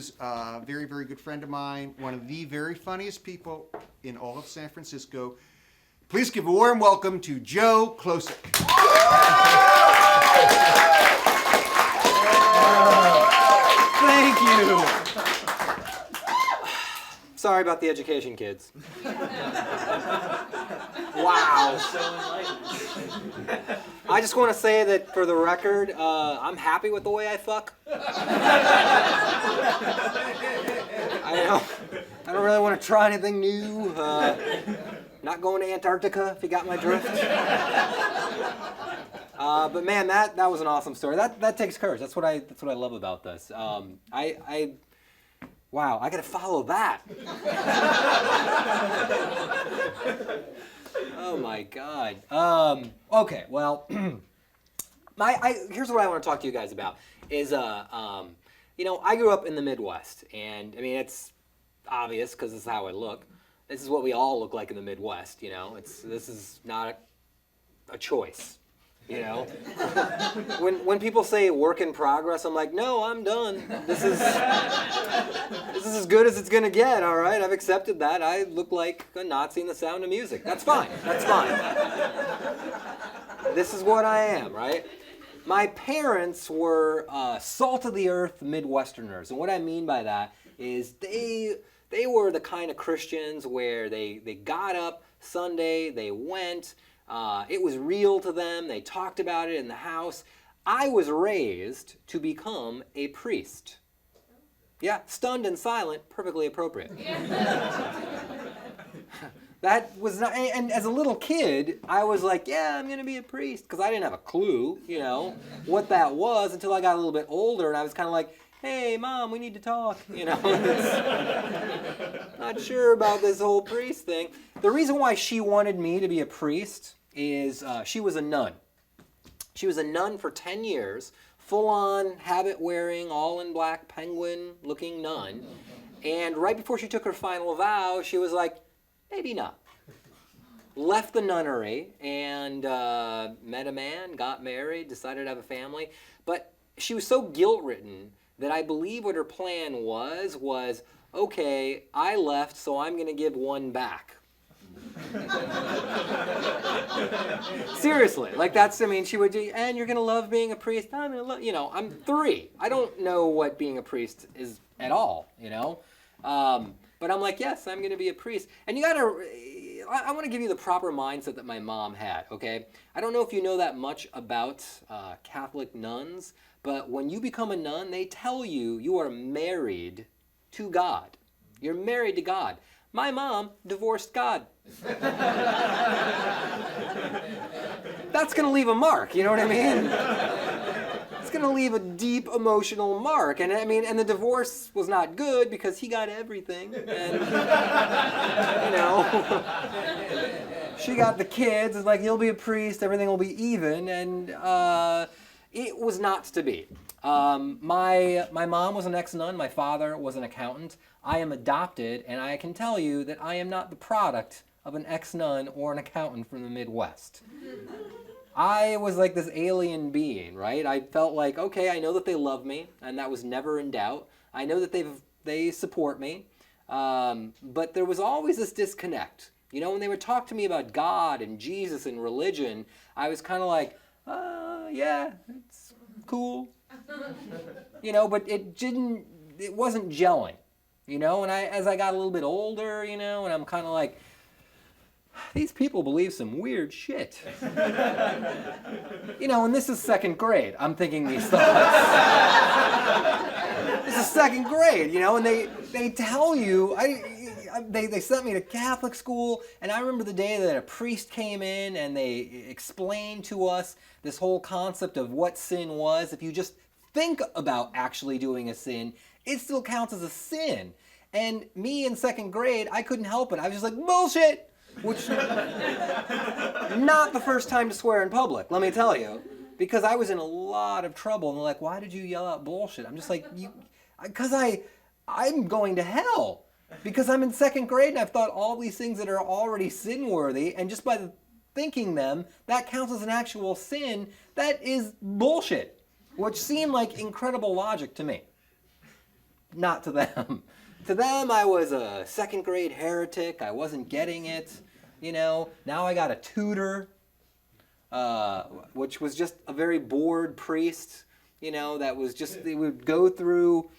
is a very, very good friend of mine, one of the very funniest people in all of San Francisco. Please give a warm welcome to Joe Klosik. Thank you. Sorry about the education, kids. Wow. I just want to say that for the record, I'm happy with the way I fuck. I don't really want to try anything new. Not going to Antarctica, if you got my drift. But man, that was an awesome story. That takes courage. That's what I love about this. Wow, I gotta follow that. Oh my God. Okay, well, here's what I want to talk to you guys about. Is I grew up in the Midwest, and I mean it's obvious because this is how I look. This is what we all look like in the Midwest. This is not a choice. When people say work in progress, I'm like, no, I'm done. This is as good as it's gonna get. All right, I've accepted that. I look like a Nazi in The Sound of Music. That's fine. That's fine. This is what I am, right? My parents were salt of the earth Midwesterners, and what I mean by that is they were the kind of Christians where they got up Sunday, they went. It was real to them. They talked about it in the house. I was raised to become a priest. Yeah, stunned and silent, perfectly appropriate. That was not, and as a little kid, I was like, yeah, I'm going to be a priest, because I didn't have a clue, what that was until I got a little bit older, and I was kind of like, hey, Mom, we need to talk, Not sure about this whole priest thing. The reason why she wanted me to be a priest is she was a nun. She was a nun for 10 years, full-on habit-wearing, all-in-black penguin-looking nun. And right before she took her final vow, she was like, maybe not. Left the nunnery and met a man, got married, decided to have a family. But she was so guilt-ridden that I believe what her plan was, okay, I left, so I'm going to give one back. Seriously, she would do, and you're going to love being a priest. I'm going to love, I'm 3. I don't know what being a priest is at all, But I'm like, yes, I'm going to be a priest. And I want to give you the proper mindset that my mom had, okay? I don't know if you know that much about Catholic nuns, but when you become a nun, they tell you you are married to God. You're married to God. My mom divorced God. That's going to leave a mark, you know what I mean? It's going to leave a deep emotional mark. And and the divorce was not good because he got everything. And, she got the kids. It's like, you'll be a priest, everything will be even. And it was not to be. My mom was an ex-nun. My father was an accountant. I am adopted, and I can tell you that I am not the product of an ex-nun or an accountant from the Midwest. I was like this alien being, right? I felt like, okay, I know that they love me, and that was never in doubt. I know that they support me, but there was always this disconnect. When they would talk to me about God and Jesus and religion, I was kind of like, yeah, it's cool. But it wasn't gelling, and as I got a little bit older, and I'm kind of like, these people believe some weird shit. And this is 2nd grade. I'm thinking these thoughts. This is 2nd grade, and they tell you, they sent me to Catholic school, and I remember the day that a priest came in and they explained to us this whole concept of what sin was. If you just think about actually doing a sin, it still counts as a sin. And me in 2nd grade, I couldn't help it. I was just like, bullshit! Which, not the first time to swear in public, let me tell you. Because I was in a lot of trouble. And they're like, why did you yell out bullshit? I'm just like, because I'm going to hell. Because I'm in 2nd grade and I've thought all these things that are already sin-worthy, and just by thinking them, that counts as an actual sin. That is bullshit. Which seemed like incredible logic to me. Not to them. To them, I was a second grade heretic. I wasn't getting it. Now I got a tutor, which was just a very bored priest, that was just, they would go through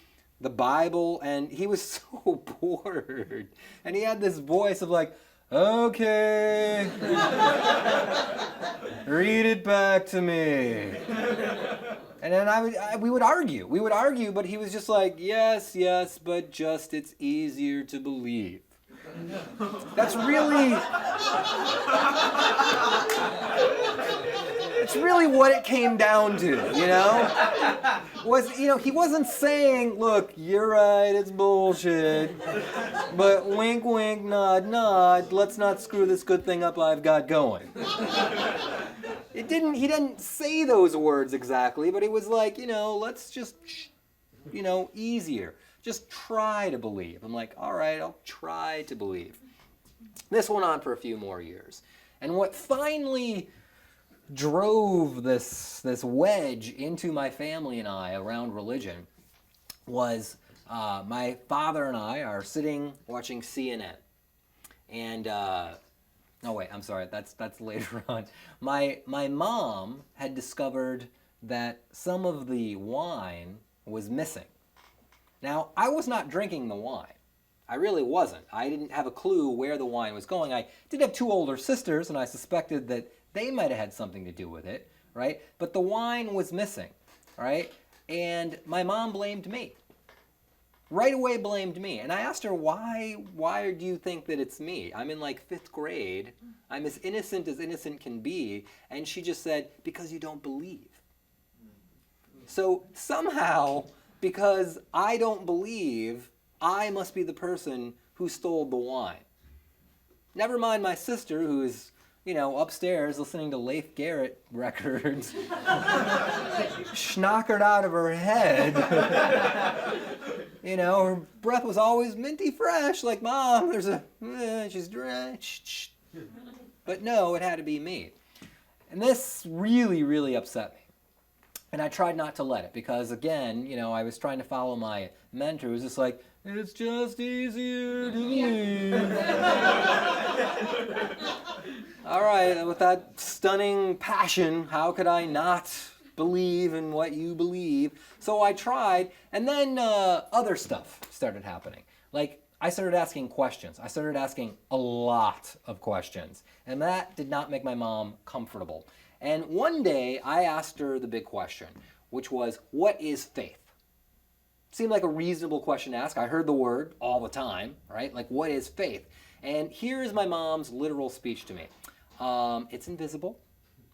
the Bible, and he was so bored. And he had this voice of like, okay, read it back to me. And then we would argue. We would argue, but he was just like, yes, but just it's easier to believe. That's really what it came down to, he wasn't saying, look, you're right, it's bullshit, but wink, wink, nod, nod, let's not screw this good thing up I've got going. He didn't say those words exactly, but it was like, let's just, easier. Just try to believe. I'm like, all right, I'll try to believe. This went on for a few more years. And what finally drove this wedge into my family and I around religion was my father and I are sitting watching CNN. And, no wait, I'm sorry, that's later on. My mom had discovered that some of the wine was missing. Now, I was not drinking the wine. I really wasn't. I didn't have a clue where the wine was going. I did have two older sisters, and I suspected that they might have had something to do with it, right? But the wine was missing, right? And my mom blamed me. Right away blamed me. And I asked her, why do you think that it's me? I'm in like 5th grade. I'm as innocent can be. And she just said, because you don't believe. So somehow, because I don't believe, I must be the person who stole the wine. Never mind my sister, who is, upstairs listening to Leif Garrett records, schnockered out of her head. Her breath was always minty fresh, like, Mom, she's drenched. But no, it had to be me. And this really, really upset me. And I tried not to let it because, again, I was trying to follow my mentor who was just like, it's just easier to believe. All right, with that stunning passion, how could I not believe in what you believe? So I tried, and then other stuff started happening. Like, I started asking questions. I started asking a lot of questions, and that did not make my mom comfortable. And one day, I asked her the big question, which was, what is faith? Seemed like a reasonable question to ask. I heard the word all the time, right? Like, what is faith? And here is my mom's literal speech to me. It's invisible.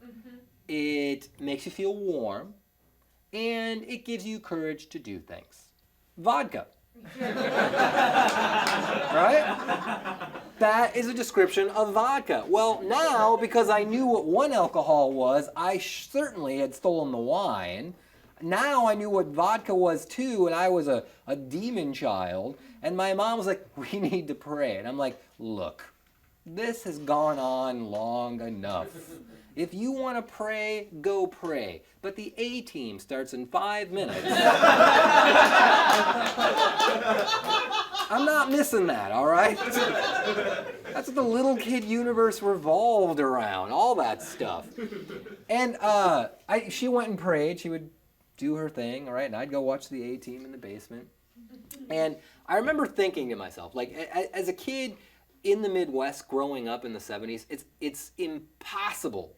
Mm-hmm. It makes you feel warm. And it gives you courage to do things. Vodka. Right? That is a description of vodka. Well, now, because I knew what one alcohol was, I certainly had stolen the wine. Now I knew what vodka was too, and I was a demon child. And my mom was like, we need to pray. And I'm like, look, this has gone on long enough. If you want to pray, go pray. But the A team starts in 5 minutes. I'm not missing that, all right? That's what the little kid universe revolved around, all that stuff. And she went and prayed. She would do her thing, all right? And I'd go watch the A team in the basement. And I remember thinking to myself, like, as a kid in the Midwest growing up in the 70s, it's impossible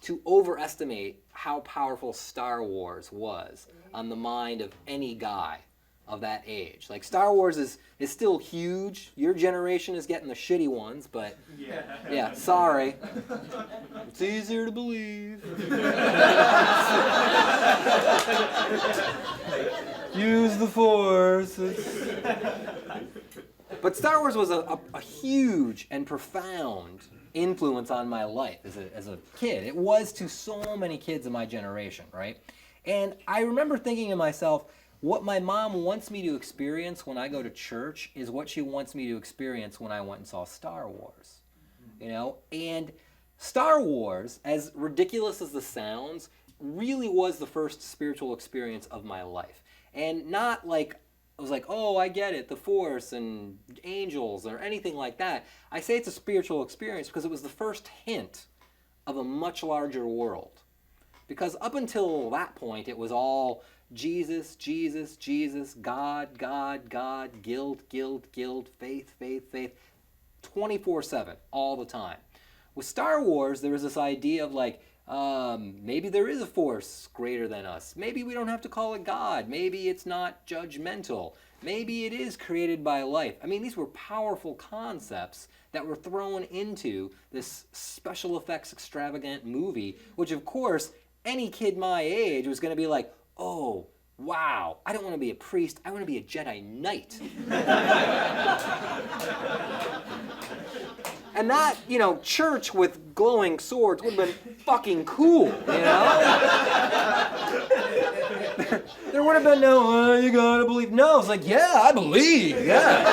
to overestimate how powerful Star Wars was on the mind of any guy of that age. Like, Star Wars is still huge. Your generation is getting the shitty ones, but yeah, sorry. It's easier to believe. Use the Force. But Star Wars was a huge and profound influence on my life as a kid. It was to so many kids of my generation, right? And I remember thinking to myself, what my mom wants me to experience when I go to church is what she wants me to experience when I went and saw Star Wars. And Star Wars, as ridiculous as this sounds, really was the first spiritual experience of my life. And not like was like, oh, I get it, the Force and angels or anything like that. I say it's a spiritual experience because it was the first hint of a much larger world. Because up until that point, it was all Jesus, Jesus, Jesus, God, God, God, guilt, guilt, guilt, faith, faith, faith, 24/7, all the time. With Star Wars, there was this idea of like, maybe there is a force greater than us. Maybe we don't have to call it God. Maybe it's not judgmental. Maybe it is created by life. I mean, these were powerful concepts that were thrown into this special effects extravagant movie, which of course, any kid my age was going to be like, oh, wow, I don't want to be a priest. I want to be a Jedi Knight. And that, church with glowing swords would have been fucking cool, There would have been no, you gotta believe. No, it's like, yeah, I believe, yeah.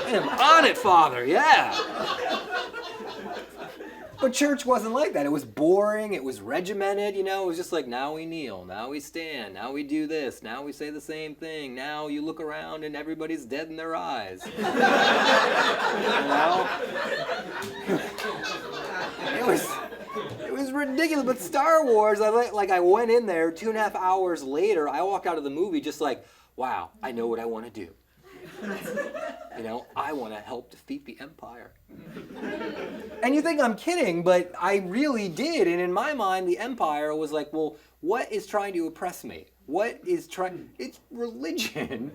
I am on it, Father, yeah. But church wasn't like that. It was boring, it was regimented, it was just like, now we kneel, now we stand, now we do this, now we say the same thing, now you look around and everybody's dead in their eyes. It was ridiculous, but Star Wars, I went in there 2.5 hours later, I walked out of the movie just like, wow, I know what I want to do. I want to help defeat the Empire. And you think I'm kidding, but I really did. And in my mind, the Empire was like, well, what is trying to oppress me? It's religion.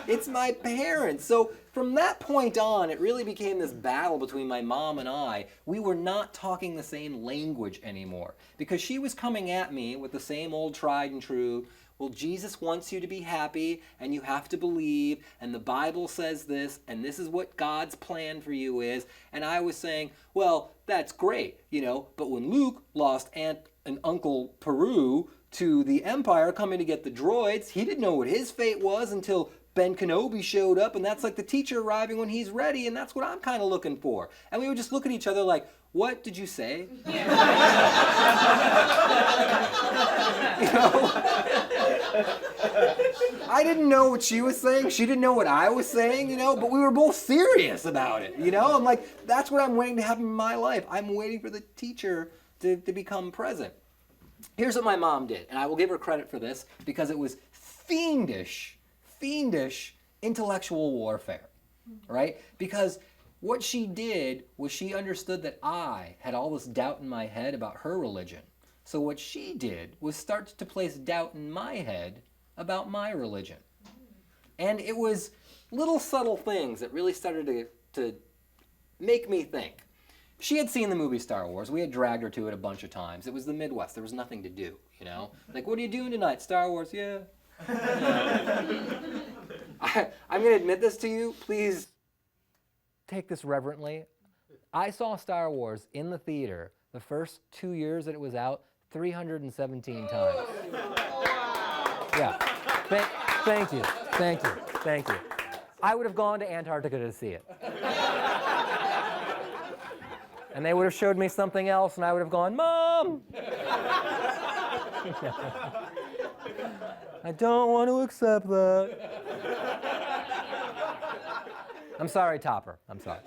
It's my parents. So from that point on, it really became this battle between my mom and I. We were not talking the same language anymore because she was coming at me with the same old tried and true, well, Jesus wants you to be happy, and you have to believe, and the Bible says this, and this is what God's plan for you is. And I was saying, well, that's great, but when Luke lost Aunt and Uncle Peru to the Empire coming to get the droids, he didn't know what his fate was until Ben Kenobi showed up, and that's like the teacher arriving when he's ready, and that's what I'm kind of looking for. And we would just look at each other like, what did you say? I didn't know what she was saying. She didn't know what I was saying, but we were both serious about it, I'm like, that's what I'm waiting to happen in my life. I'm waiting for the teacher to become present. Here's what my mom did, and I will give her credit for this because it was fiendish intellectual warfare, right? Because what she did was she understood that I had all this doubt in my head about her religion. So what she did was start to place doubt in my head about my religion. And it was little subtle things that really started to make me think. She had seen the movie Star Wars. We had dragged her to it a bunch of times. It was the Midwest. There was nothing to do, Like, what are you doing tonight? Star Wars, yeah. I'm going to admit this to you. Please take this reverently. I saw Star Wars in the theater the first 2 years that it was out 317 times. Yeah. Thank you. I would have gone to Antarctica to see it. And they would have showed me something else, and I would have gone, Mom! I don't want to accept that. I'm sorry, Topper. I'm sorry.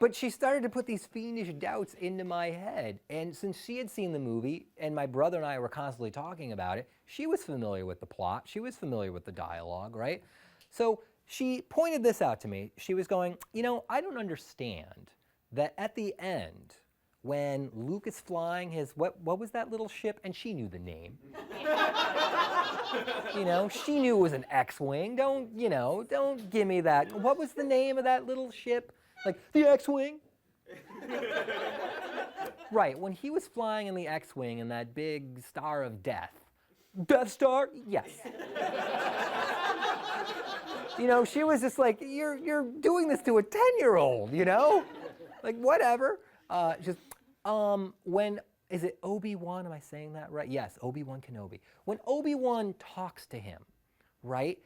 But she started to put these fiendish doubts into my head. And since she had seen the movie, and my brother and I were constantly talking about it, she was familiar with the plot. She was familiar with the dialogue, right? So she pointed this out to me. She was going, I don't understand that at the end, when Luke is flying his, what was that little ship? And she knew the name. She knew it was an X-Wing. Don't give me that. What was the name of that little ship? Like, the X-Wing? Right, when he was flying in the X-Wing in that big star of death. Death Star? Yes. She was just like, you're doing this to a 10-year-old, Like, whatever. When, is it Obi-Wan? Am I saying that right? Yes, Obi-Wan Kenobi. When Obi-Wan talks to him, right?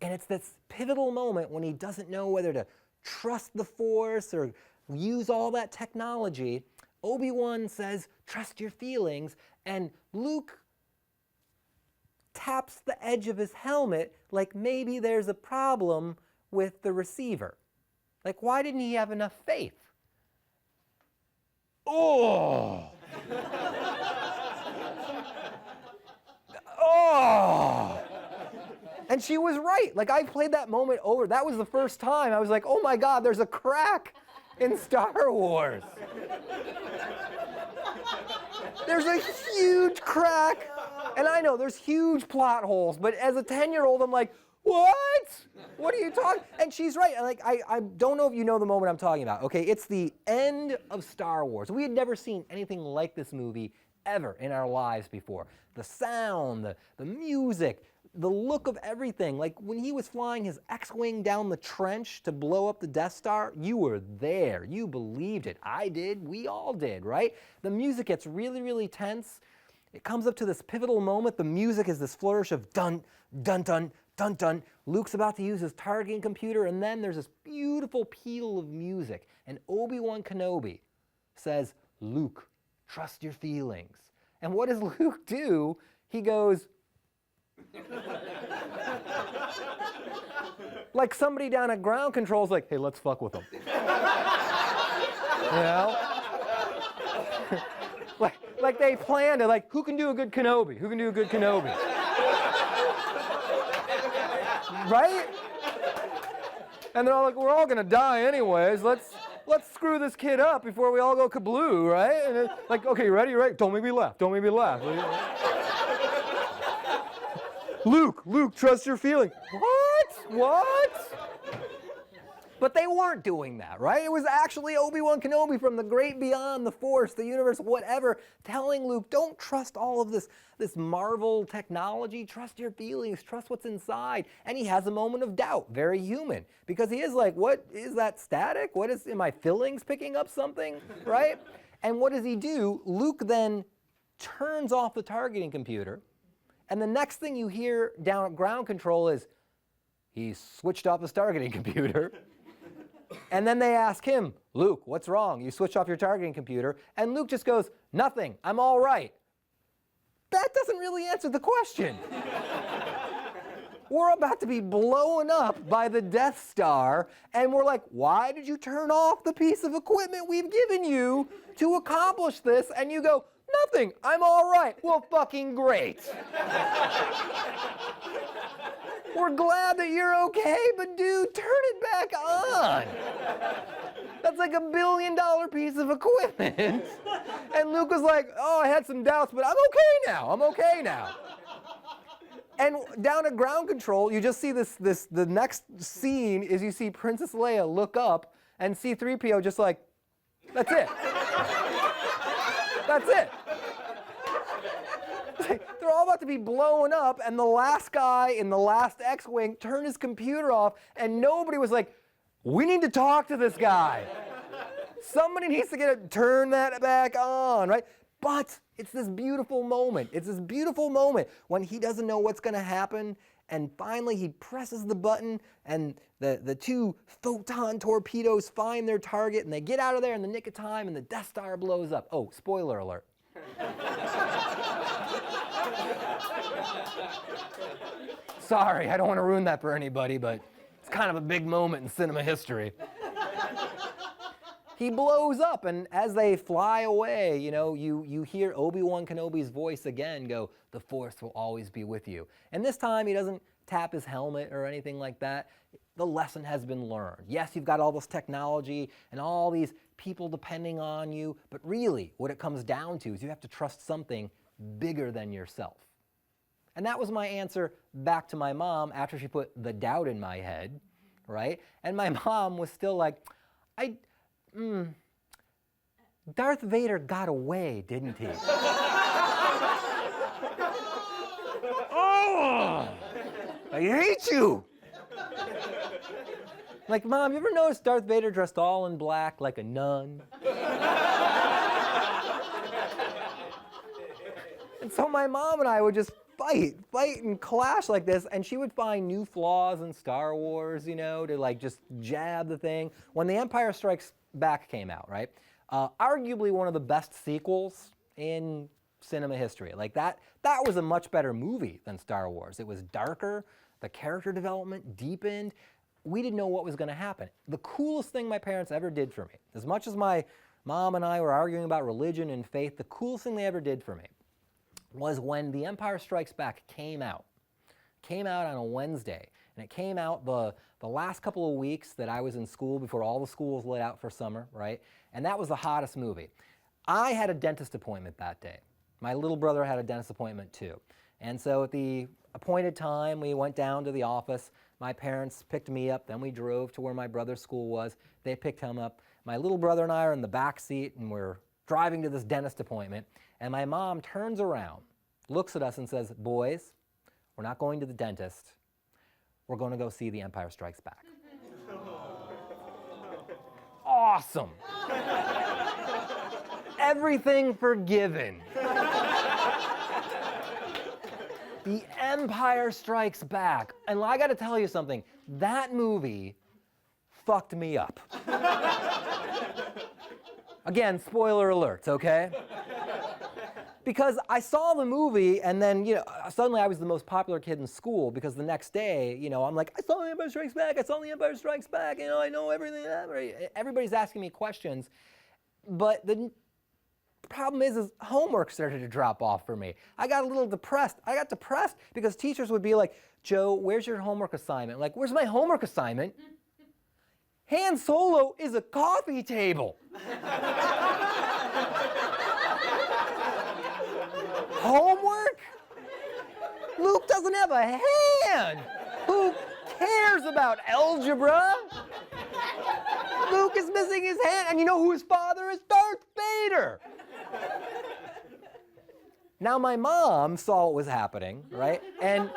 And it's this pivotal moment when he doesn't know whether to trust the Force or use all that technology. Obi-Wan says, trust your feelings. And Luke taps the edge of his helmet like maybe there's a problem with the receiver. Like, why didn't he have enough faith? Oh! Oh! And she was right. Like, I played that moment over. That was the first time I was like, oh my God, there's a crack in Star Wars. There's a huge crack. And I know there's huge plot holes, but as a 10-year-old, I'm like, what? What are you talking? And she's right. Like, I don't know if you know the moment I'm talking about. Okay, it's the end of Star Wars. We had never seen anything like this movie ever in our lives before. The sound, the music, the look of everything. Like when he was flying his X-Wing down the trench to blow up the Death Star, you were there. You believed it. I did. We all did, right? The music gets really, really tense. It comes up to this pivotal moment. The music is this flourish of dun, dun, dun, dun, dun. Luke's about to use his targeting computer, and then there's this beautiful peal of music. And Obi-Wan Kenobi says, Luke, trust your feelings. And what does Luke do? He goes, like somebody down at ground control's like, hey, let's fuck with him. You know? like they planned it, like, who can do a good Kenobi? Who can do a good Kenobi? Right? And they're all like, we're all gonna die anyways. Let's screw this kid up before we all go kablooey, right? And it's like, okay, you ready? You ready? Don't make me laugh. Don't make me laugh. Luke, trust your feeling. What? But they weren't doing that, right? It was actually Obi-Wan Kenobi from the great beyond, the Force, the universe, whatever, telling Luke, don't trust all of this Marvel technology. Trust your feelings. Trust what's inside. And he has a moment of doubt, very human, because he is like, what is that static? Am I feelings picking up something, right? And what does he do? Luke then turns off the targeting computer, and the next thing you hear down at ground control is, he switched off his targeting computer. And then they ask him, Luke, what's wrong? You switched off your targeting computer. And Luke just goes, nothing, I'm all right. That doesn't really answer the question. We're about to be blown up by the Death Star, and we're like, why did you turn off the piece of equipment we've given you to accomplish this? And you go, nothing, I'm all right. Well, fucking great. We're glad that you're okay, but dude, turn it back on. That's like $1 billion piece of equipment. And Luke was like, oh, I had some doubts, but I'm okay now. And down at ground control, you just see the next scene is you see Princess Leia look up and C-3PO just like, that's it. That's it. They're all about to be blown up, and the last guy in the last X-Wing turned his computer off, and nobody was like, we need to talk to this guy. Somebody needs to turn that back on, right? But it's this beautiful moment. It's this beautiful moment when he doesn't know what's going to happen, and finally he presses the button, and the two photon torpedoes find their target, and they get out of there in the nick of time, and the Death Star blows up. Oh, spoiler alert. Sorry, I don't want to ruin that for anybody, but it's kind of a big moment in cinema history. He blows up, and as they fly away, you hear Obi-Wan Kenobi's voice again go, the Force will always be with you. And this time he doesn't tap his helmet or anything like that. The lesson has been learned. Yes, you've got all this technology and all these people depending on you, but really what it comes down to is you have to trust something bigger than yourself. And that was my answer back to my mom after she put the doubt in my head, right? And my mom was still like, Darth Vader got away, didn't he? Oh, I hate you. Like, Mom, you ever notice Darth Vader dressed all in black like a nun? And so my mom and I would just fight and clash like this, and she would find new flaws in Star Wars, to like just jab the thing. When The Empire Strikes Back came out, right? Arguably one of the best sequels in cinema history. Like that was a much better movie than Star Wars. It was darker, the character development deepened. We didn't know what was going to happen. The coolest thing my parents ever did for me, as much as my mom and I were arguing about religion and faith, the coolest thing they ever did for me was when The Empire Strikes Back came out on a Wednesday, and it came out the last couple of weeks that I was in school before all the schools let out for summer, right? And that was the hottest movie. I had a dentist appointment that day. My little brother had a dentist appointment too. And so at the appointed time, we went down to the office. My parents picked me up, then we drove to where my brother's school was. They picked him up. My little brother and I are in the back seat, and we're driving to this dentist appointment. And my mom turns around, looks at us and says, "Boys, we're not going to the dentist. We're going to go see The Empire Strikes Back." Awesome. Everything forgiven. The Empire Strikes Back. And I got to tell you something. That movie fucked me up. Again, spoiler alerts, okay? Because I saw the movie, and then, suddenly I was the most popular kid in school, because the next day, I'm like, I saw The Empire Strikes Back, I saw The Empire Strikes Back, I know everything. Everybody's asking me questions. But the problem is homework started to drop off for me. I got a little depressed. I got depressed because teachers would be like, "Joe, where's your homework assignment?" Like, "Where's my homework assignment?" Han Solo is a coffee table. Homework? Luke doesn't have a hand. Who cares about algebra? Luke is missing his hand, and you know who his father is? Darth Vader. Now my mom saw what was happening, right? And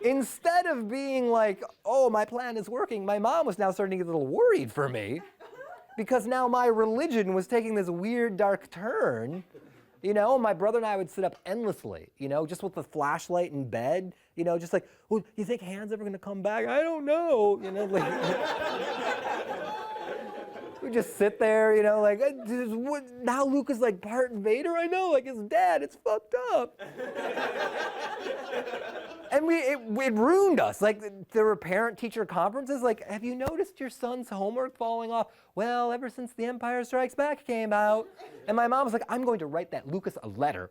instead of being like, "Oh, my plan is working," my mom was now starting to get a little worried for me, because now my religion was taking this weird dark turn. My brother and I would sit up endlessly, just with the flashlight in bed, just like, "Well, you think Han's ever going to come back? I don't know." We just sit there, like, now Luke is like part Vader, I know, like his dad, it's fucked up. And it ruined us. Like, there were parent-teacher conferences, like, "Have you noticed your son's homework falling off?" "Well, ever since The Empire Strikes Back came out." And my mom was like, "I'm going to write that Lucas a letter.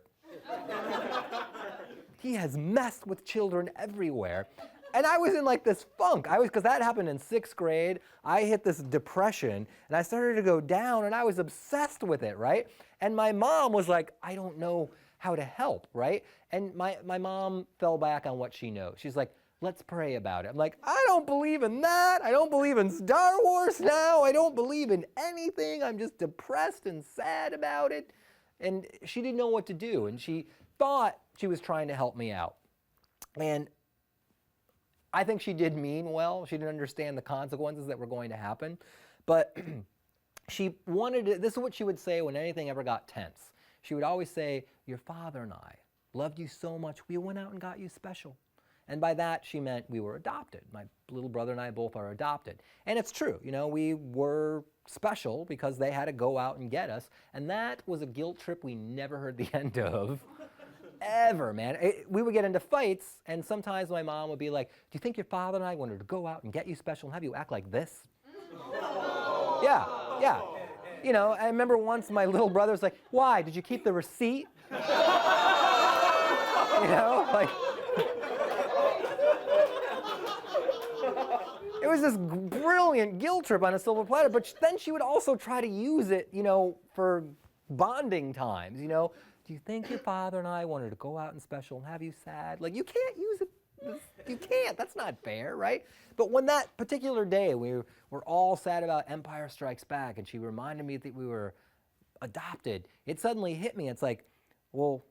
He has messed with children everywhere." And I was in like this funk. Because that happened in 6th grade. I hit this depression, and I started to go down, and I was obsessed with it, right? And my mom was like, "I don't know how to help," right? And my mom fell back on what she knows. She's like, "Let's pray about it." I'm like, "I don't believe in that. I don't believe in Star Wars now. I don't believe in anything. I'm just depressed and sad about it." And she didn't know what to do, and she thought she was trying to help me out. And I think she did mean well. She didn't understand the consequences that were going to happen. But she wanted to, this is what she would say when anything ever got tense. She would always say, "Your father and I loved you so much, we went out and got you special." And by that, she meant we were adopted. My little brother and I both are adopted. And it's true, we were special because they had to go out and get us. And that was a guilt trip we never heard the end of. Ever, man. We would get into fights, and sometimes my mom would be like, "Do you think your father and I wanted to go out and get you special and have you act like this?" Yeah. I remember once my little brother was like, "Why? Did you keep the receipt?" Like, it was this brilliant guilt trip on a silver platter, but then she would also try to use it, for bonding times, "Do you think your father and I wanted to go out and special and have you sad?" Like, you can't use it. You can't. That's not fair, right? But when that particular day we were all sad about Empire Strikes Back, and she reminded me that we were adopted, it suddenly hit me. It's like, well,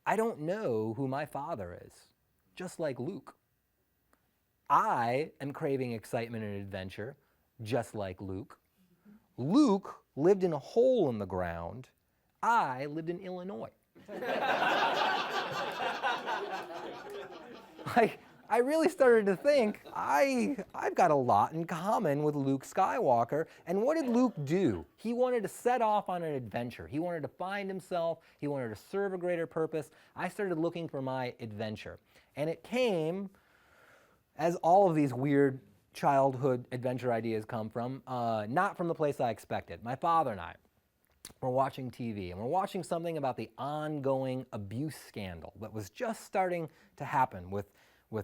I don't know who my father is, just like Luke. I am craving excitement and adventure, just like Luke. Luke lived in a hole in the ground. I lived in Illinois. Like, I really started to think, I've got a lot in common with Luke Skywalker. And what did Luke do? He wanted to set off on an adventure. He wanted to find himself. He wanted to serve a greater purpose. I started looking for my adventure. And it came, as all of these weird childhood adventure ideas come from, not from the place I expected. My father and I were watching TV, and we're watching something about the ongoing abuse scandal that was just starting to happen with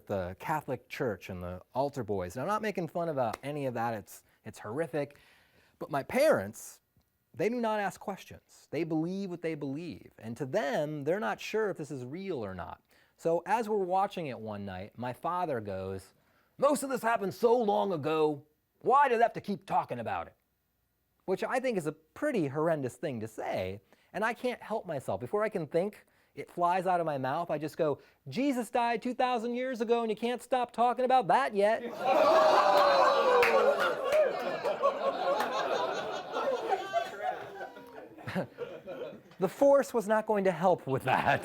the Catholic Church and the altar boys. And I'm not making fun about any of that. It's horrific. But my parents, they do not ask questions. They believe what they believe. And to them, they're not sure if this is real or not. So as we're watching it one night, my father goes, "Most of this happened so long ago. Why do they have to keep talking about it?" Which I think is a pretty horrendous thing to say. And I can't help myself. Before I can think, it flies out of my mouth. I just go, "Jesus died 2,000 years ago and you can't stop talking about that yet." The Force was not going to help with that.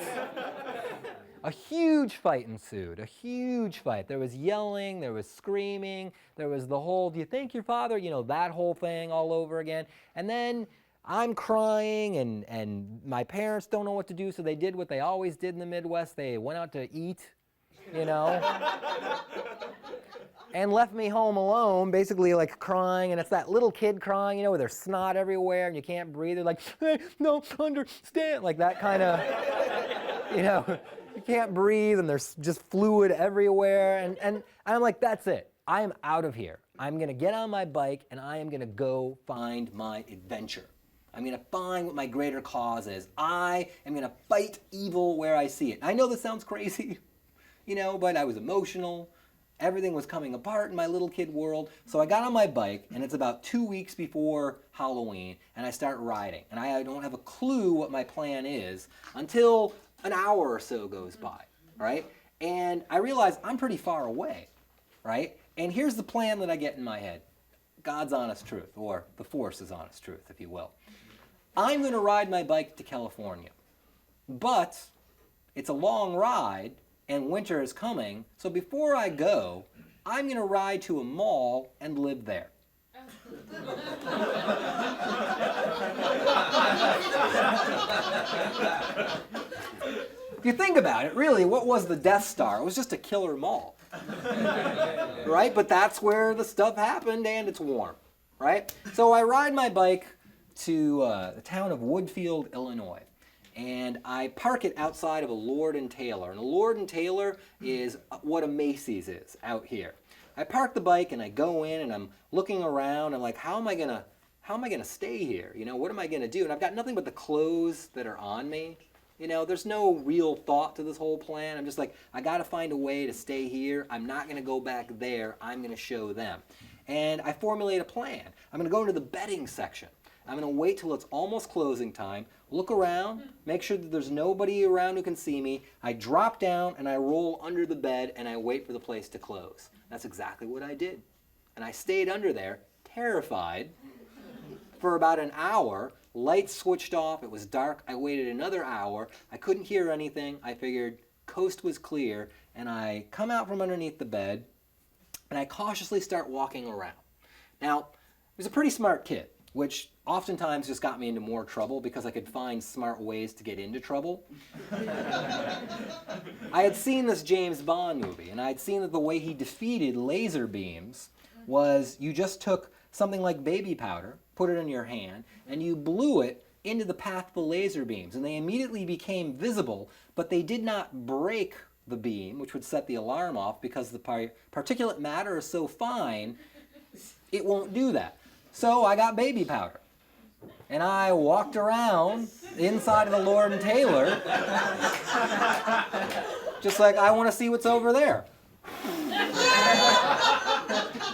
A huge fight ensued, a huge fight. There was yelling, there was screaming, there was the whole, "Do you think your father?" That whole thing all over again. And then I'm crying, and my parents don't know what to do, so they did what they always did in the Midwest. They went out to eat, and left me home alone, basically like crying. And it's that little kid crying, with their snot everywhere, and you can't breathe. They're like, "Hey, no, understand," like that kind of, you can't breathe, and there's just fluid everywhere. And I'm like, that's it. I am out of here. I'm going to get on my bike, and I am going to go find my adventure. I'm going to find what my greater cause is. I am going to fight evil where I see it. I know this sounds crazy, but I was emotional. Everything was coming apart in my little kid world. So I got on my bike, and it's about 2 weeks before Halloween, and I start riding. And I don't have a clue what my plan is until an hour or so goes by, right? And I realize I'm pretty far away, right? And here's the plan that I get in my head. God's honest truth, or the Force's honest truth, if you will. I'm going to ride my bike to California. But it's a long ride, and winter is coming, so before I go, I'm going to ride to a mall and live there. If you think about it, really, what was the Death Star? It was just a killer mall, right? But that's where the stuff happened, and it's warm, right? So I ride my bike to the town of Woodfield, Illinois, and I park it outside of a Lord & Taylor. And a Lord & Taylor is what a Macy's is out here. I park the bike, and I go in, and I'm looking around. I'm like, how am I gonna stay here? What am I gonna do? And I've got nothing but the clothes that are on me. There's no real thought to this whole plan. I'm just like, I gotta find a way to stay here. I'm not gonna go back there. I'm gonna show them. And I formulate a plan. I'm gonna go into the bedding section. I'm going to wait till it's almost closing time, look around, make sure that there's nobody around who can see me. I drop down and I roll under the bed and I wait for the place to close. That's exactly what I did. And I stayed under there, terrified, for about an hour. Lights switched off. It was dark. I waited another hour. I couldn't hear anything. I figured coast was clear. And I come out from underneath the bed and I cautiously start walking around. Now, I was a pretty smart kid, which oftentimes just got me into more trouble because I could find smart ways to get into trouble. I had seen this James Bond movie, and I had seen that the way he defeated laser beams was you just took something like baby powder, put it in your hand, and you blew it into the path of the laser beams, and they immediately became visible, but they did not break the beam, which would set the alarm off because the particulate matter is so fine, it won't do that. So I got baby powder, and I walked around inside of the Lord & Taylor, just like, I want to see what's over there.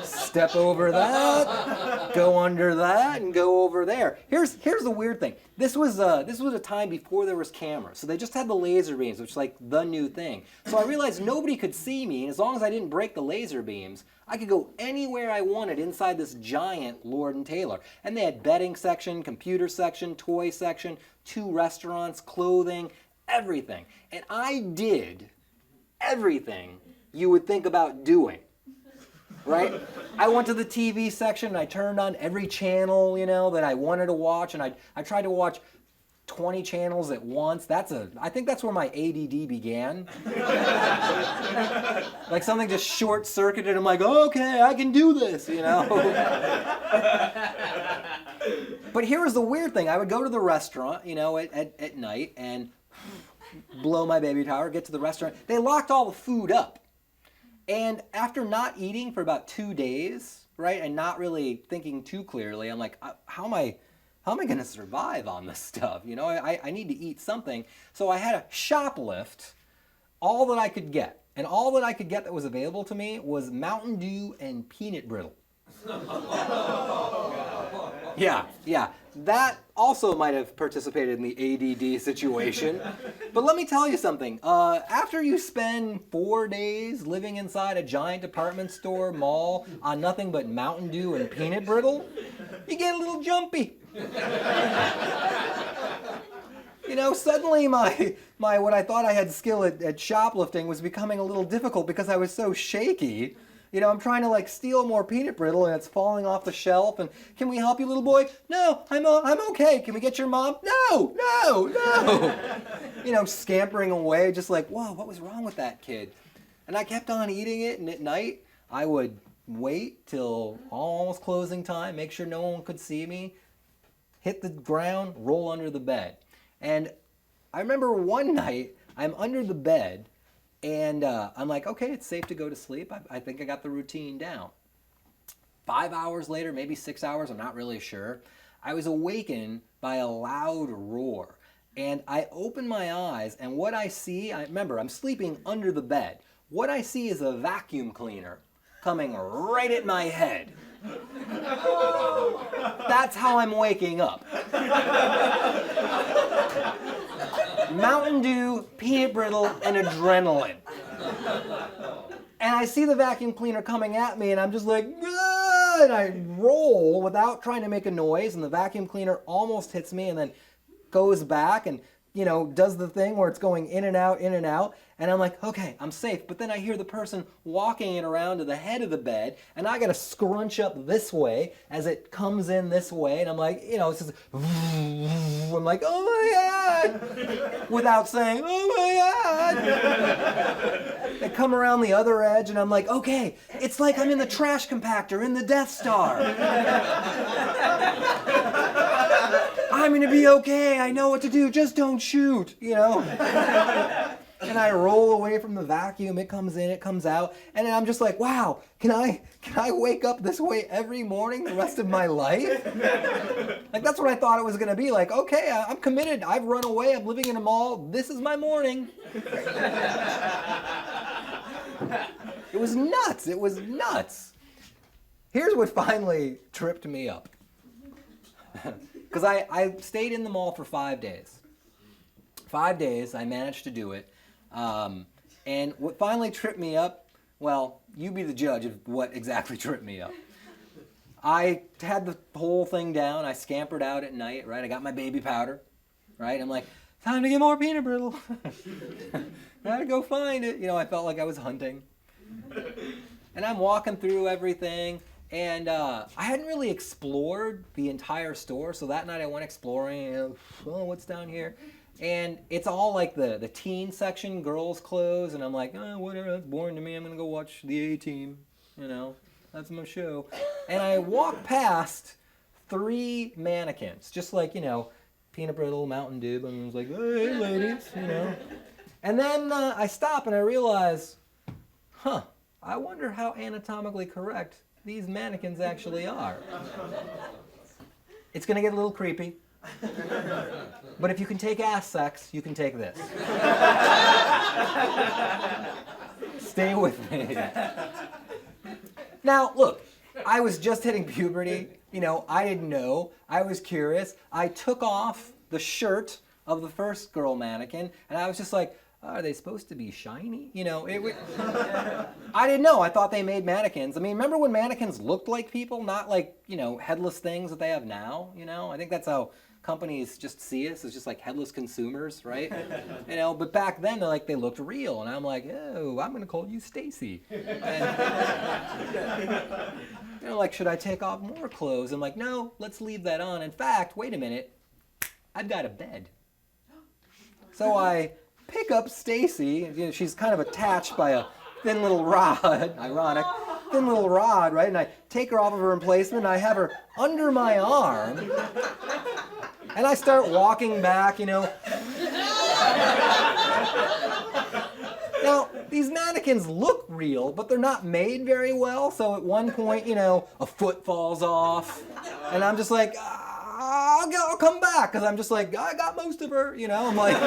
Step over that, go under that, and go over there. Here's the weird thing. This was a time before there was cameras, so they just had the laser beams, which is like the new thing. So I realized nobody could see me, and as long as I didn't break the laser beams, I could go anywhere I wanted inside this giant Lord & Taylor. And they had bedding section, computer section, toy section, 2 restaurants, clothing, everything. And I did everything you would think about doing, right? I went to the TV section and I turned on every channel, that I wanted to watch, and I tried to watch 20 channels at once. I think that's where my ADD began. Like something just short-circuited. I'm like, okay, I can do this, But here was the weird thing. I would go to the restaurant, at night and blow my baby power, get to the restaurant. They locked all the food up. And after not eating for about 2 days, right, and not really thinking too clearly, I'm like, how am I going to survive on this stuff? I need to eat something. So I had to shoplift all that I could get. And all that I could get that was available to me was Mountain Dew and peanut brittle. Yeah. That also might have participated in the ADD situation. But let me tell you something. After you spend 4 days living inside a giant department store mall on nothing but Mountain Dew and peanut brittle, you get a little jumpy. Suddenly my what I thought I had skill at shoplifting was becoming a little difficult because I was so shaky. I'm trying to steal more peanut brittle and it's falling off the shelf. And can we help you, little boy? No, I'm okay. Can we get your mom? No. Scampering away, just like, whoa, what was wrong with that kid? And I kept on eating it, and at night I would wait till almost closing time, make sure no one could see me, hit the ground, roll under the bed. And I remember one night I'm under the bed. And I'm like, okay, it's safe to go to sleep. I think I got the routine down. 5 hours later, maybe 6 hours, I'm not really sure, I was awakened by a loud roar. And I open my eyes, and what I see, remember, I'm sleeping under the bed. What I see is a vacuum cleaner coming right at my head. That's how I'm waking up. Mountain Dew, peanut brittle, and adrenaline. And I see the vacuum cleaner coming at me, and I'm just like, ah! And I roll without trying to make a noise, and the vacuum cleaner almost hits me and then goes back and, does the thing where it's going in and out, and I'm like, okay, I'm safe. But then I hear the person walking it around to the head of the bed, and I gotta scrunch up this way as it comes in this way, and I'm like, it's just, I'm like, oh my God, without saying, oh my God. I come around the other edge, and I'm like, okay, it's like I'm in the trash compactor in the Death Star. I'm gonna be okay, I know what to do, just don't shoot, And I roll away from the vacuum, it comes in, it comes out, and then I'm just like, wow, can I wake up this way every morning the rest of my life? That's what I thought it was gonna be, okay, I'm committed, I've run away, I'm living in a mall, this is my morning. It was nuts. Here's what finally tripped me up. Because I stayed in the mall for 5 days. 5 days, I managed to do it. And what finally tripped me up, well, you be the judge of what exactly tripped me up. I had the whole thing down. I scampered out at night, right? I got my baby powder, right? I'm like, time to get more peanut brittle. I had to go find it. I felt like I was hunting. And I'm walking through everything. And I hadn't really explored the entire store, so that night I went exploring, what's down here? And it's all like the teen section, girls' clothes, and I'm like, whatever, that's boring to me, I'm going to go watch the A-Team, that's my show. And I walked past 3 mannequins, just like, peanut brittle, Mountain Dew, and I was like, hey, ladies, And then I stop and I realize, I wonder how anatomically correct these mannequins actually are. It's going to get a little creepy. But if you can take ass sex, you can take this. Stay with me. Now, look, I was just hitting puberty. I didn't know. I was curious. I took off the shirt of the first girl mannequin, and I was just like, are they supposed to be shiny? I didn't know. I thought they made mannequins. I mean, remember when mannequins looked like people, not like, headless things that they have now? I think that's how companies just see us as just like headless consumers, right? You know, but back then they're like, they looked real, and I'm like, oh, I'm gonna call you Stacy. You know, like, should I take off more clothes? I'm like, no, let's leave that on. In fact, wait a minute, I've got a bed. So I pick up Stacy. You know, she's kind of attached by a thin little rod, ironic, thin little rod, right? And I take her off of her emplacement, and I have her under my arm, and I start walking back, you know. Now, these mannequins look real, but they're not made very well, so at one point, you know, a foot falls off, and I'm just like, I'll come back, because I'm just like, I got most of her, you know. I'm like,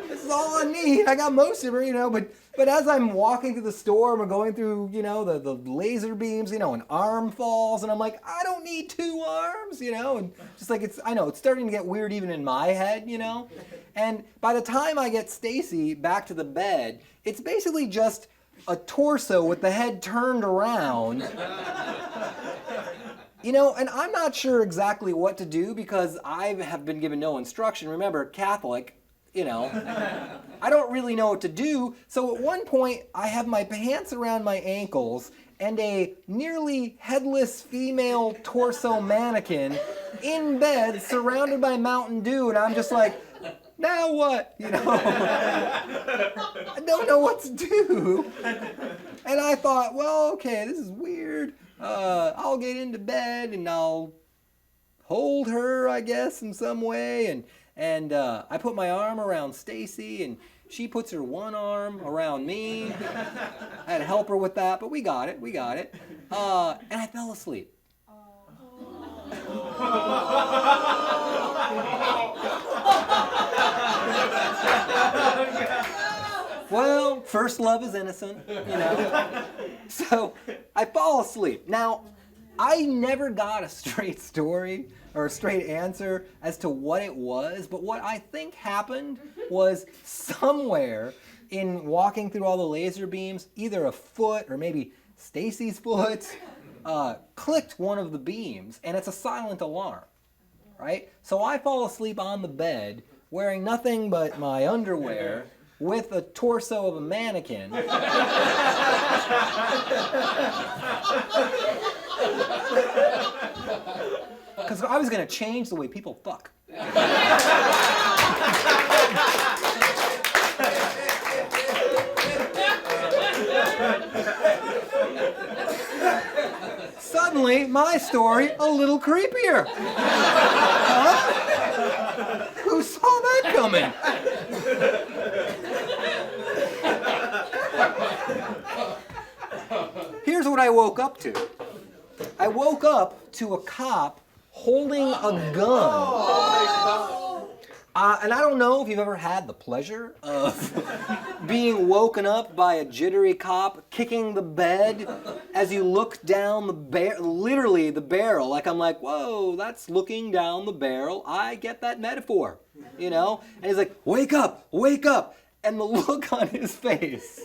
this is all I need. I got most of her, you know. But as I'm walking through the store and we're going through, you know, the laser beams, you know, an arm falls, and I'm like, I don't need 2 arms, you know. And just like, I know, it's starting to get weird even in my head, you know. And by the time I get Stacy back to the bed, it's basically just a torso with the head turned around. You know, and I'm not sure exactly what to do because I have been given no instruction. Remember, Catholic, you know, I don't really know what to do. So at one point, I have my pants around my ankles and a nearly headless female torso mannequin in bed surrounded by Mountain Dew. And I'm just like, now what? You know, I don't know what to do. And I thought, well, okay, this is weird. I'll get into bed and I'll hold her, I guess, in some way. And I put my arm around Stacy, and she puts her one arm around me. I had to help her with that, but we got it. And I fell asleep. Well, first love is innocent, you know. So I fall asleep. Now, I never got a straight story or a straight answer as to what it was, but what I think happened was somewhere in walking through all the laser beams, either a foot or maybe Stacy's foot clicked one of the beams, and it's a silent alarm, right? So I fall asleep on the bed wearing nothing but my underwear with a torso of a mannequin. Because I was going to change the way people fuck. Suddenly, my story a little creepier. Huh? Who saw that coming? Here's what I woke up to. I woke up to a cop holding a gun. And I don't know if you've ever had the pleasure of being woken up by a jittery cop kicking the bed as you look down literally the barrel. Like I'm like, whoa, that's looking down the barrel. I get that metaphor, you know? And he's like, wake up, wake up. And the look on his face.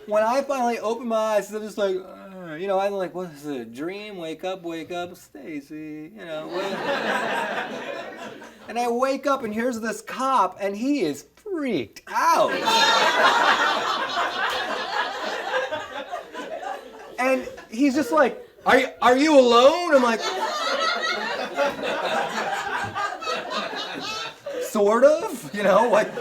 When I finally open my eyes, I'm just like, you know, I'm like, what is it, a dream? Wake up, Stacy, you know. And I wake up and here's this cop and he is freaked out. And he's just like, are you alone? I'm like, sort of, you know, like,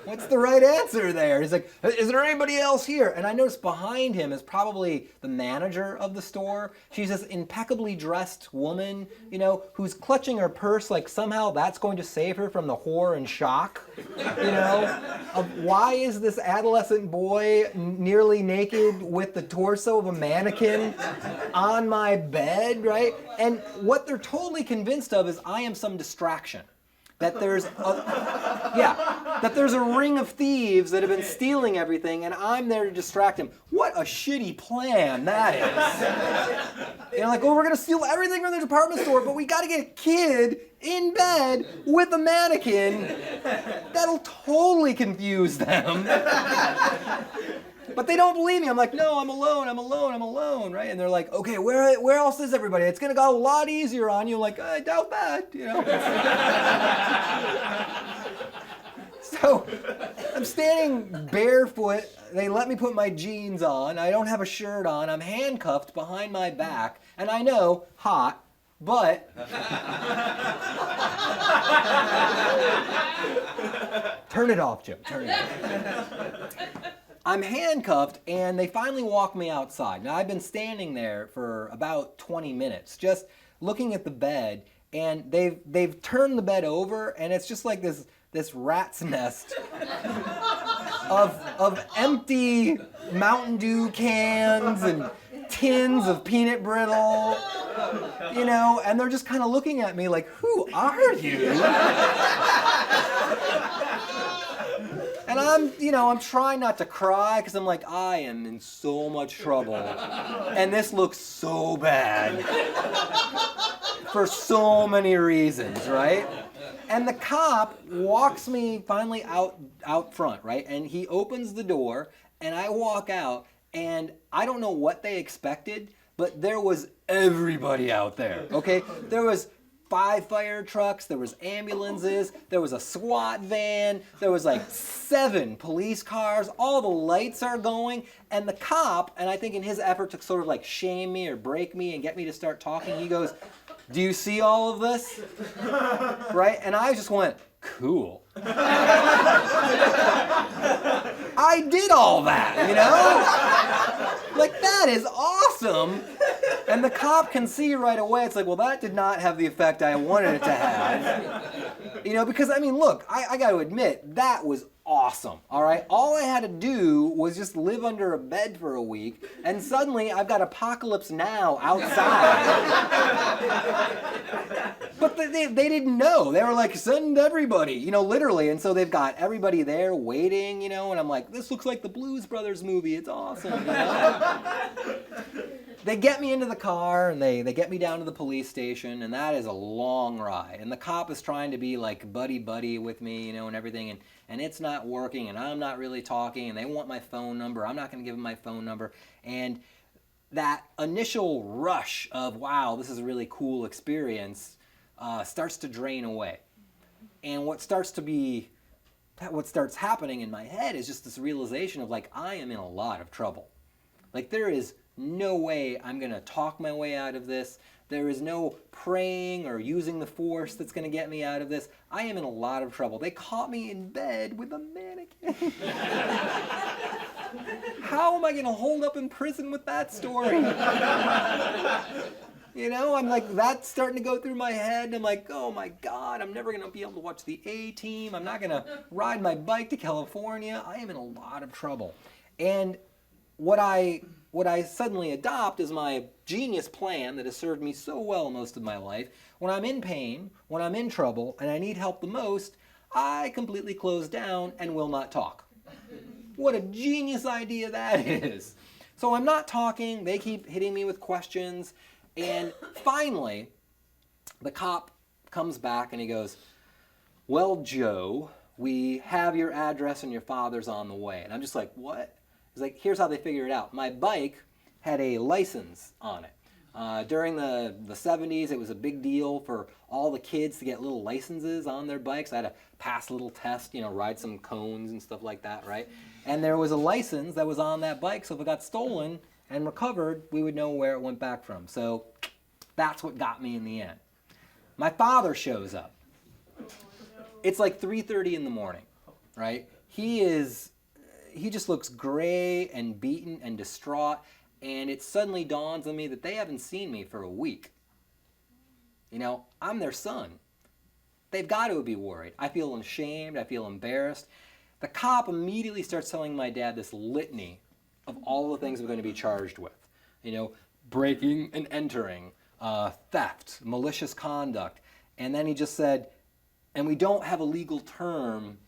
what's the right answer there? He's like, is there anybody else here? And I noticed behind him is probably the manager of the store. She's this impeccably dressed woman, you know, who's clutching her purse like somehow that's going to save her from the horror and shock, you know, of why is this adolescent boy nearly naked with the torso of a mannequin on my bed, right? And what they're totally convinced of is I am some distraction. That there's a ring of thieves that have been stealing everything, and I'm there to distract him. What a shitty plan that is. You know, like, oh, we're gonna steal everything from the department store, but we gotta get a kid in bed with a mannequin. That'll totally confuse them. But they don't believe me. I'm like, no, I'm alone, right? And they're like, okay, where else is everybody? It's gonna go a lot easier on you. I'm like, I doubt that, So I'm standing barefoot. They let me put my jeans on. I don't have a shirt on. I'm handcuffed behind my back. And I know, hot, but turn it off, Joe. Turn it off. I'm handcuffed, and they finally walk me outside. Now, I've been standing there for about 20 minutes, just looking at the bed, and they've turned the bed over, and it's just like this rat's nest of empty Mountain Dew cans and tins of peanut brittle, and they're just kind of looking at me like, who are you? And I'm trying not to cry because I'm like, I am in so much trouble. And this looks so bad for so many reasons, right? And the cop walks me finally out front, right? And he opens the door, and I walk out, and I don't know what they expected, but there was everybody out there, okay? There was 5 fire trucks, there was ambulances, there was a SWAT van, there was like 7 police cars, all the lights are going, and the cop, and I think in his effort to sort of like shame me or break me and get me to start talking, he goes, do you see all of this? Right? And I just went, cool. I did all that, Like, that is awesome. And the cop can see right away, it's like, well, that did not have the effect I wanted it to have. Because, look, I got to admit, that was awesome, all right? All I had to do was just live under a bed for a week, and suddenly I've got Apocalypse Now outside. But they didn't know. They were like, send everybody, literally. And so they've got everybody there waiting, and I'm like, this looks like the Blues Brothers movie. It's awesome, They get me into the car, and they get me down to the police station, and that is a long ride. And the cop is trying to be like buddy with me, and everything, and it's not working, and I'm not really talking, and they want my phone number. I'm not going to give them my phone number. And that initial rush of, wow, this is a really cool experience, starts to drain away. And what starts happening in my head is just this realization of, like, I am in a lot of trouble. Like, there is no way I'm going to talk my way out of this. There is no praying or using the force that's going to get me out of this. I am in a lot of trouble. They caught me in bed with a mannequin. How am I going to hold up in prison with that story? I'm like, that's starting to go through my head. I'm like, oh my God, I'm never going to be able to watch the A-Team. I'm not going to ride my bike to California. I am in a lot of trouble. And what I suddenly adopt is my genius plan that has served me so well most of my life. When I'm in pain, when I'm in trouble, and I need help the most, I completely close down and will not talk. What a genius idea that is. So I'm not talking, they keep hitting me with questions, and finally, the cop comes back and he goes, well, Joe, we have your address and your father's on the way. And I'm just like, what? He's like, here's how they figure it out. My bike had a license on it. During the 70s, it was a big deal for all the kids to get little licenses on their bikes. I had to pass a little test, ride some cones and stuff like that, right? And there was a license that was on that bike, so if it got stolen and recovered, we would know where it went back from. So that's what got me in the end. My father shows up. It's like 3:30 in the morning, right? He just looks gray and beaten and distraught, and it suddenly dawns on me that they haven't seen me for a week. I'm their son. They've got to be worried. I feel ashamed. I feel embarrassed. The cop immediately starts telling my dad this litany of all the things I'm going to be charged with. Breaking and entering, theft, malicious conduct. And then he just said, and we don't have a legal term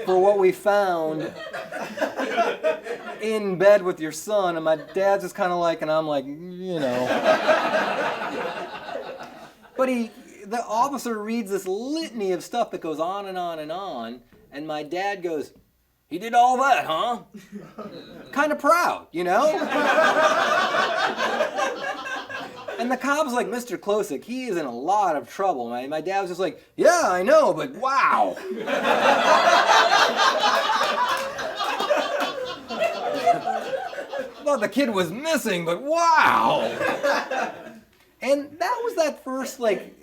for what we found in bed with your son. And my dad's just kind of like, and I'm like, But the officer reads this litany of stuff that goes on and on and on, and my dad goes, "He did all that, huh?" Kind of proud, you know? And the cop's like, "Mr. Klosik, he is in a lot of trouble, man." My dad was just like, "Yeah, I know, but wow." Thought the kid was missing, but wow. And that was that first, like,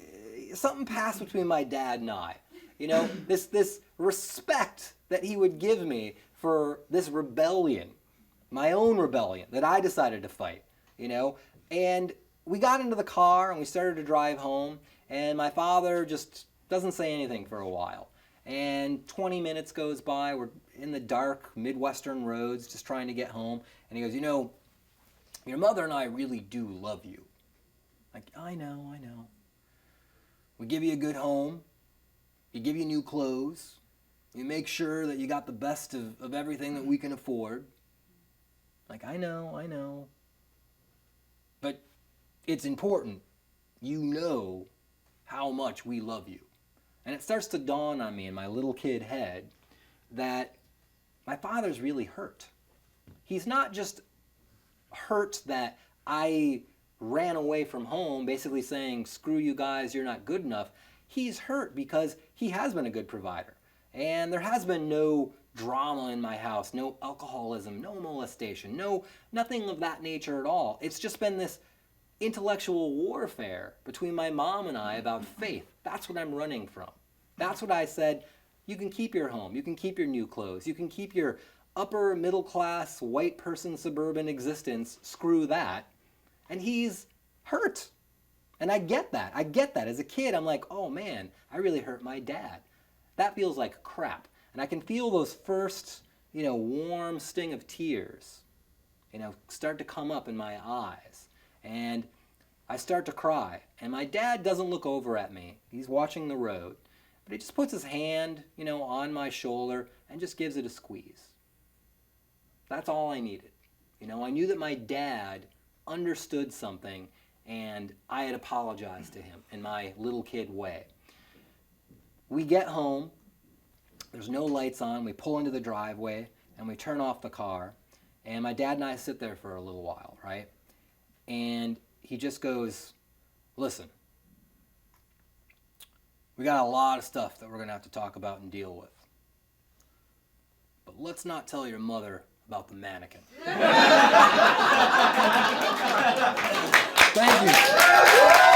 something passed between my dad and I. You know, this respect that he would give me for this rebellion, my own rebellion that I decided to fight, you know. And we got into the car and we started to drive home, and my father just doesn't say anything for a while. And 20 minutes goes by, we're in the dark Midwestern roads just trying to get home, and he goes, "You know, your mother and I really do love you." Like, I know. We give you a good home, you give you new clothes, you make sure that you got the best of everything that we can afford. Like, I know. But it's important. You know how much we love you. And it starts to dawn on me in my little kid head that my father's really hurt. He's not just hurt that I ran away from home, basically saying, "Screw you guys, you're not good enough." He's hurt because he has been a good provider. And there has been no drama in my house, no alcoholism, no molestation, nothing of that nature at all. It's just been this intellectual warfare between my mom and I about faith. That's what I'm running from. That's what I said, you can keep your home, you can keep your new clothes, you can keep your upper middle class white person suburban existence, screw that. And he's hurt. And I get that. As a kid, I'm like, oh man, I really hurt my dad. That feels like crap. And I can feel those first, warm sting of tears, start to come up in my eyes. And I start to cry. And my dad doesn't look over at me. He's watching the road. But he just puts his hand, on my shoulder and just gives it a squeeze. That's all I needed. I knew that my dad understood something, and I had apologized to him in my little kid way. We get home, there's no lights on, we pull into the driveway, and we turn off the car, and my dad and I sit there for a little while, right? And he just goes, "Listen, we got a lot of stuff that we're going to have to talk about and deal with. But let's not tell your mother about the mannequin." Thank you.